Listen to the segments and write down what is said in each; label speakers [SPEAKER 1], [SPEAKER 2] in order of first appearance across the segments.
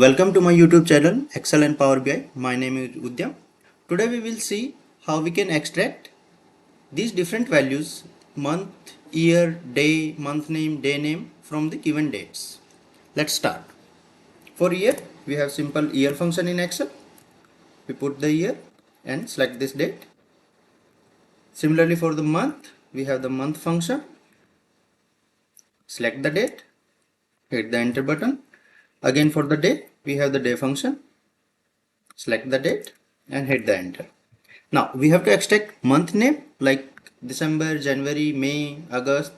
[SPEAKER 1] Welcome to my YouTube channel Excel and Power BI. My name is Udyam. Today we will see how we can extract these different values month, year, day, month name, day name from the given dates. Let's start. For year we have simple year function in Excel. We put the year and select this date. Similarly for the month we have the month function. Select the date, hit the enter button. Again for the day we have the day function. Select the date and hit the enter. Now we have to extract month name like December, January, May, August.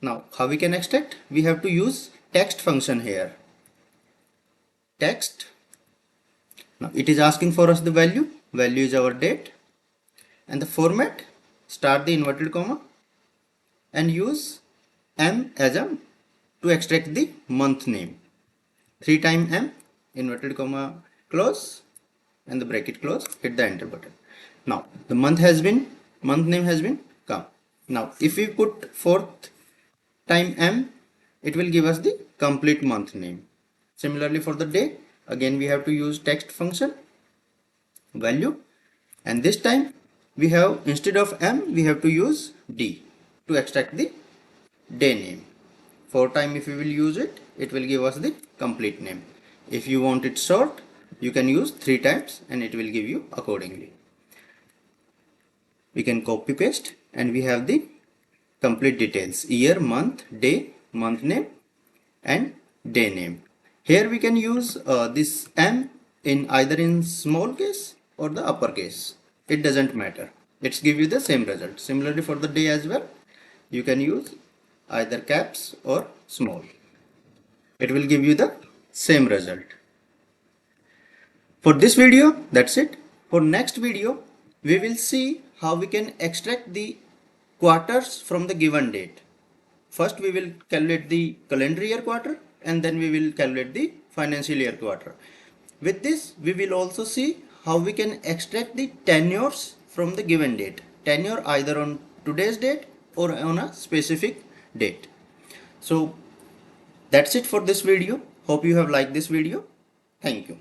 [SPEAKER 1] Now how we can extract? We have to use text function here. Text. Now it is asking for us the value. Value is our date. And the format, start the inverted comma and use M as a to extract the month name. 3 times M, inverted comma, close and the bracket close, hit the enter button. Now the month name has been come. Now if we put 4th time M, it will give us the complete month name. Similarly for the day, again we have to use text function, value, and this time we have, instead of M, we have to use D to extract the day name. 4 times if we will use it, it will give us the complete name. If you want it short, you can use 3 times and it will give you accordingly. We can copy paste and we have the complete details: year, month, day, month name and day name. Here we can use this M in either in small case or the upper case. It doesn't matter. It's give you the same result. Similarly for the day as well, you can use either caps or small. It will give you the same result. For this video, that's it. For next video, we will see how we can extract the quarters from the given date. First, we will calculate the calendar year quarter and then we will calculate the financial year quarter. With this, we will also see how we can extract the tenures from the given date. Tenure either on today's date or on a specific date. So that's it for this video. Hope you have liked this video. Thank you.